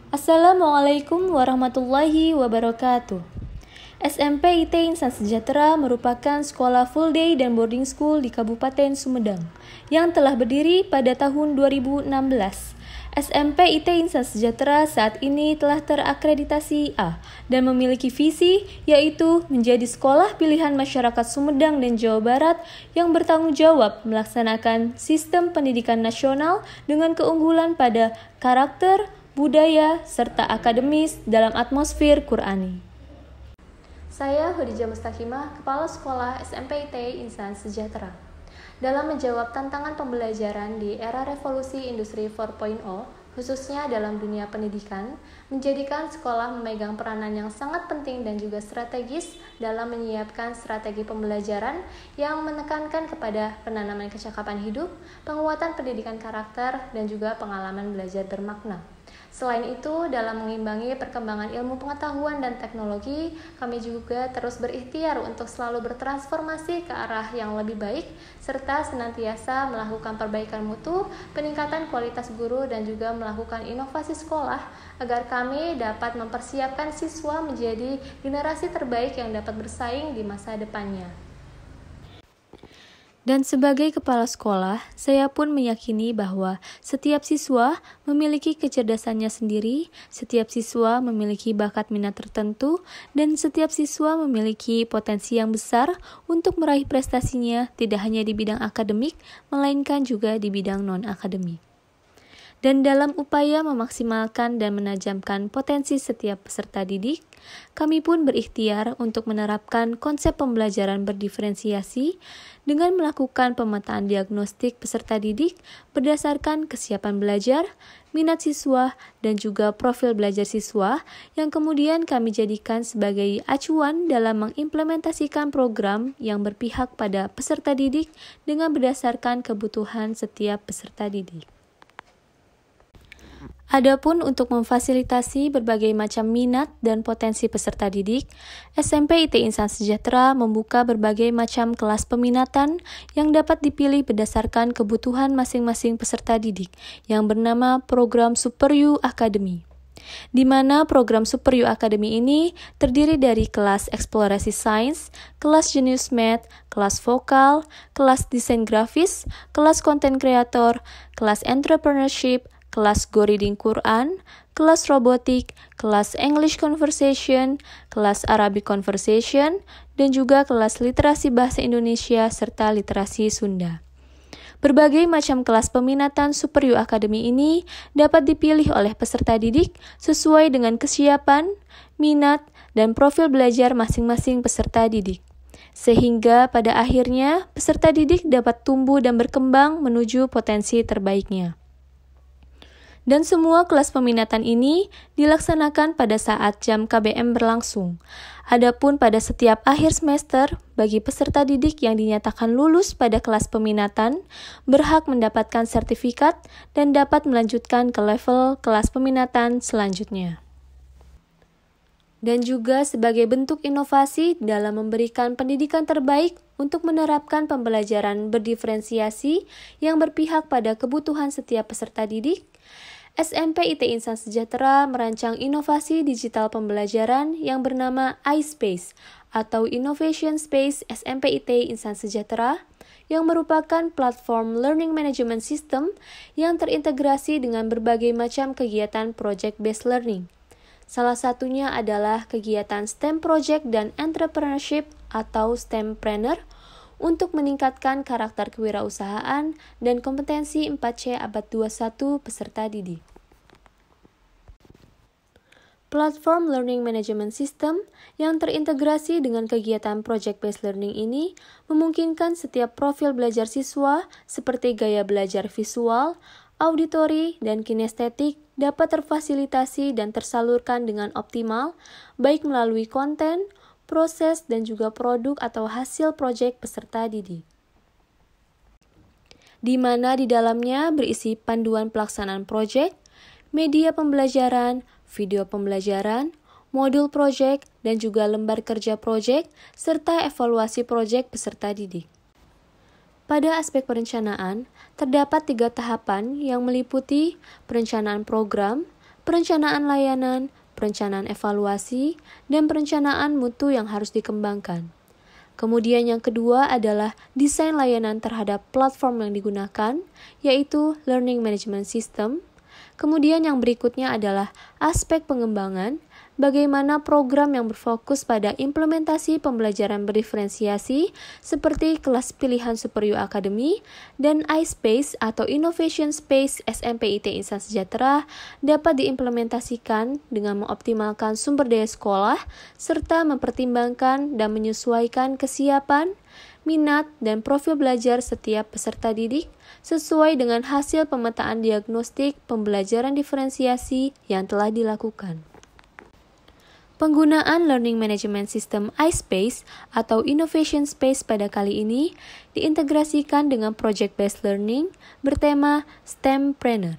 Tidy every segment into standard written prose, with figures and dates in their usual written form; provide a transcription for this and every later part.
Assalamualaikum warahmatullahi wabarakatuh. SMP IT Insan Sejahtera merupakan sekolah full day dan boarding school di Kabupaten Sumedang yang telah berdiri pada tahun 2016. SMP IT Insan Sejahtera saat ini telah terakreditasi A dan memiliki visi yaitu menjadi sekolah pilihan masyarakat Sumedang dan Jawa Barat yang bertanggung jawab melaksanakan sistem pendidikan nasional dengan keunggulan pada karakter, budaya, serta akademis dalam atmosfer Qur'ani. Saya Khadijah Mustaqimah, Kepala Sekolah SMP IT Insan Sejahtera. Dalam menjawab tantangan pembelajaran di era revolusi industri 4.0, khususnya dalam dunia pendidikan, menjadikan sekolah memegang peranan yang sangat penting dan juga strategis dalam menyiapkan strategi pembelajaran yang menekankan kepada penanaman kecakapan hidup, penguatan pendidikan karakter, dan juga pengalaman belajar bermakna. Selain itu, dalam mengimbangi perkembangan ilmu pengetahuan dan teknologi, kami juga terus berikhtiar untuk selalu bertransformasi ke arah yang lebih baik, serta senantiasa melakukan perbaikan mutu, peningkatan kualitas guru, dan juga melakukan inovasi sekolah, agar kami dapat mempersiapkan siswa menjadi generasi terbaik yang dapat bersaing di masa depannya. Dan sebagai kepala sekolah, saya pun meyakini bahwa setiap siswa memiliki kecerdasannya sendiri, setiap siswa memiliki bakat minat tertentu, dan setiap siswa memiliki potensi yang besar untuk meraih prestasinya tidak hanya di bidang akademik, melainkan juga di bidang non-akademik. Dan dalam upaya memaksimalkan dan menajamkan potensi setiap peserta didik, kami pun berikhtiar untuk menerapkan konsep pembelajaran berdiferensiasi dengan melakukan pemetaan diagnostik peserta didik berdasarkan kesiapan belajar, minat siswa, dan juga profil belajar siswa yang kemudian kami jadikan sebagai acuan dalam mengimplementasikan program yang berpihak pada peserta didik dengan berdasarkan kebutuhan setiap peserta didik. Adapun untuk memfasilitasi berbagai macam minat dan potensi peserta didik, SMP IT Insan Sejahtera membuka berbagai macam kelas peminatan yang dapat dipilih berdasarkan kebutuhan masing-masing peserta didik yang bernama Program Super U Academy. Di mana program Super U Academy ini terdiri dari kelas eksplorasi sains, kelas jenius math, kelas vokal, kelas desain grafis, kelas content creator, kelas entrepreneurship, kelas Go Reading Quran, kelas robotik, kelas English Conversation, kelas Arabic Conversation, dan juga kelas literasi bahasa Indonesia serta literasi Sunda. Berbagai macam kelas peminatan Super U Academy ini dapat dipilih oleh peserta didik sesuai dengan kesiapan, minat, dan profil belajar masing-masing peserta didik. Sehingga pada akhirnya peserta didik dapat tumbuh dan berkembang menuju potensi terbaiknya. Dan semua kelas peminatan ini dilaksanakan pada saat jam KBM berlangsung. Adapun pada setiap akhir semester, bagi peserta didik yang dinyatakan lulus pada kelas peminatan, berhak mendapatkan sertifikat dan dapat melanjutkan ke level kelas peminatan selanjutnya. Dan juga sebagai bentuk inovasi dalam memberikan pendidikan terbaik untuk menerapkan pembelajaran berdiferensiasi yang berpihak pada kebutuhan setiap peserta didik, SMP IT Insan Sejahtera merancang inovasi digital pembelajaran yang bernama iSpace atau Innovation Space SMP IT Insan Sejahtera yang merupakan platform learning management system yang terintegrasi dengan berbagai macam kegiatan project-based learning. Salah satunya adalah kegiatan STEM Project dan Entrepreneurship atau STEMpreneur untuk meningkatkan karakter kewirausahaan dan kompetensi 4C abad 21 peserta didik. Platform Learning Management System yang terintegrasi dengan kegiatan Project-Based Learning ini memungkinkan setiap profil belajar siswa seperti gaya belajar visual, auditori, dan kinestetik dapat terfasilitasi dan tersalurkan dengan optimal, baik melalui konten, proses, dan juga produk atau hasil proyek peserta didik. Di mana di dalamnya berisi panduan pelaksanaan proyek, media pembelajaran, video pembelajaran, modul proyek, dan juga lembar kerja proyek, serta evaluasi proyek peserta didik. Pada aspek perencanaan, terdapat 3 tahapan yang meliputi perencanaan program, perencanaan layanan, perencanaan evaluasi, dan perencanaan mutu yang harus dikembangkan. Kemudian yang kedua adalah desain layanan terhadap platform yang digunakan, yaitu Learning Management System. Kemudian yang berikutnya adalah aspek pengembangan, bagaimana program yang berfokus pada implementasi pembelajaran berdiferensiasi seperti kelas pilihan Super U Academy dan iSpace atau Innovation Space SMP IT Insan Sejahtera dapat diimplementasikan dengan mengoptimalkan sumber daya sekolah serta mempertimbangkan dan menyesuaikan kesiapan, minat, dan profil belajar setiap peserta didik sesuai dengan hasil pemetaan diagnostik pembelajaran diferensiasi yang telah dilakukan. Penggunaan Learning Management System iSpace atau Innovation Space pada kali ini diintegrasikan dengan Project Based Learning bertema STEMpreneur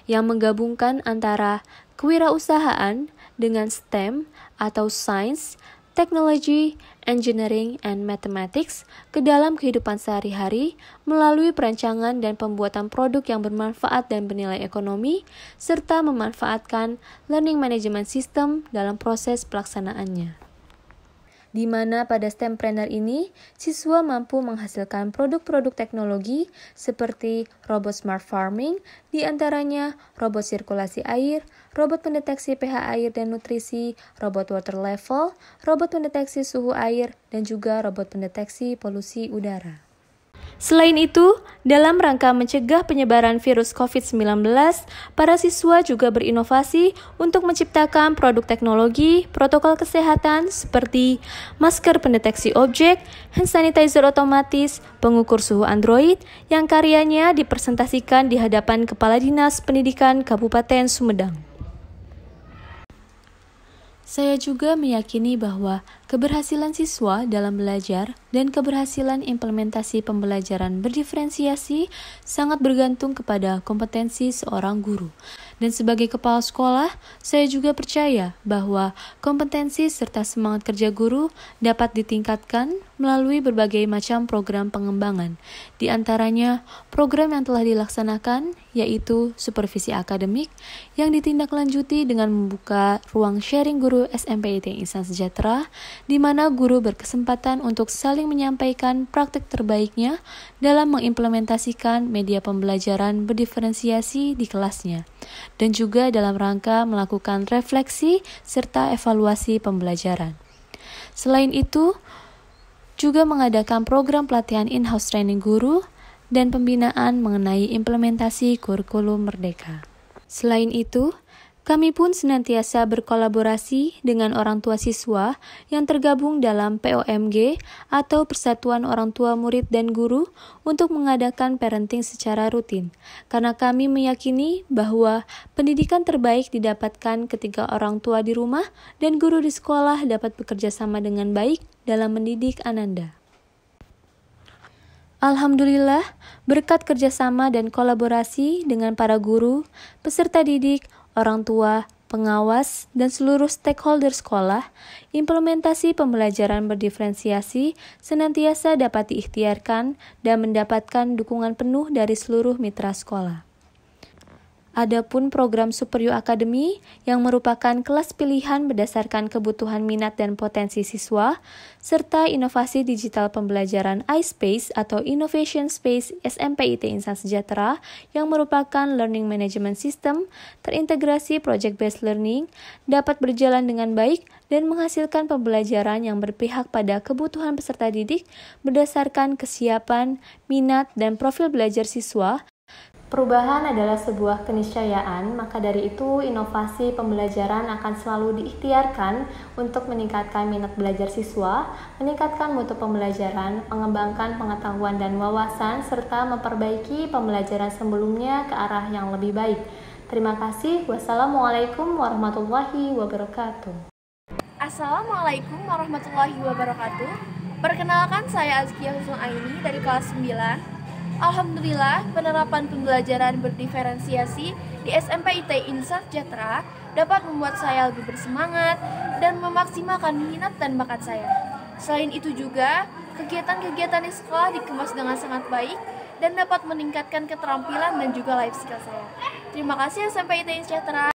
yang menggabungkan antara kewirausahaan dengan STEM atau Science, Technology, Engineering, and Mathematics ke dalam kehidupan sehari-hari melalui perancangan dan pembuatan produk yang bermanfaat dan bernilai ekonomi, serta memanfaatkan Learning Management System dalam proses pelaksanaannya. Di mana pada STEMpreneur ini, siswa mampu menghasilkan produk-produk teknologi seperti robot smart farming, di antaranya robot sirkulasi air, robot pendeteksi pH air dan nutrisi, robot water level, robot pendeteksi suhu air, dan juga robot pendeteksi polusi udara. Selain itu, dalam rangka mencegah penyebaran virus COVID-19, para siswa juga berinovasi untuk menciptakan produk teknologi, protokol kesehatan seperti masker pendeteksi objek, hand sanitizer otomatis, pengukur suhu Android, yang karyanya dipresentasikan di hadapan Kepala Dinas Pendidikan Kabupaten Sumedang. Saya juga meyakini bahwa keberhasilan siswa dalam belajar dan keberhasilan implementasi pembelajaran berdiferensiasi sangat bergantung kepada kompetensi seorang guru. Dan sebagai kepala sekolah, saya juga percaya bahwa kompetensi serta semangat kerja guru dapat ditingkatkan melalui berbagai macam program pengembangan. Di antaranya, program yang telah dilaksanakan yaitu supervisi akademik yang ditindaklanjuti dengan membuka ruang sharing guru SMP IT Insan Sejahtera, di mana guru berkesempatan untuk saling menyampaikan praktik terbaiknya dalam mengimplementasikan media pembelajaran berdiferensiasi di kelasnya, dan juga dalam rangka melakukan refleksi serta evaluasi pembelajaran. Selain itu, juga mengadakan program pelatihan in-house training guru dan pembinaan mengenai implementasi kurikulum merdeka. Selain itu, kami pun senantiasa berkolaborasi dengan orang tua siswa yang tergabung dalam POMG atau Persatuan Orang Tua Murid dan Guru untuk mengadakan parenting secara rutin. Karena kami meyakini bahwa pendidikan terbaik didapatkan ketika orang tua di rumah dan guru di sekolah dapat bekerja sama dengan baik dalam mendidik Ananda. Alhamdulillah, berkat kerjasama dan kolaborasi dengan para guru, peserta didik, orang tua, pengawas, dan seluruh stakeholder sekolah, implementasi pembelajaran berdiferensiasi senantiasa dapat diikhtiarkan dan mendapatkan dukungan penuh dari seluruh mitra sekolah. Adapun program Super U Academy yang merupakan kelas pilihan berdasarkan kebutuhan minat dan potensi siswa, serta inovasi digital pembelajaran iSpace atau Innovation Space SMP IT Insan Sejahtera yang merupakan Learning Management System terintegrasi Project Based Learning dapat berjalan dengan baik dan menghasilkan pembelajaran yang berpihak pada kebutuhan peserta didik berdasarkan kesiapan, minat, dan profil belajar siswa. Perubahan adalah sebuah keniscayaan, maka dari itu inovasi pembelajaran akan selalu diikhtiarkan untuk meningkatkan minat belajar siswa, meningkatkan mutu pembelajaran, mengembangkan pengetahuan dan wawasan, serta memperbaiki pembelajaran sebelumnya ke arah yang lebih baik. Terima kasih. Wassalamualaikum warahmatullahi wabarakatuh. Assalamualaikum warahmatullahi wabarakatuh. Perkenalkan, saya Azkia Husnul Aini dari kelas 9. Alhamdulillah, penerapan pembelajaran berdiferensiasi di SMP IT Insan Sejahtera dapat membuat saya lebih bersemangat dan memaksimalkan minat dan bakat saya. Selain itu juga, kegiatan-kegiatan di sekolah dikemas dengan sangat baik dan dapat meningkatkan keterampilan dan juga life skill saya. Terima kasih SMP IT Insan Sejahtera.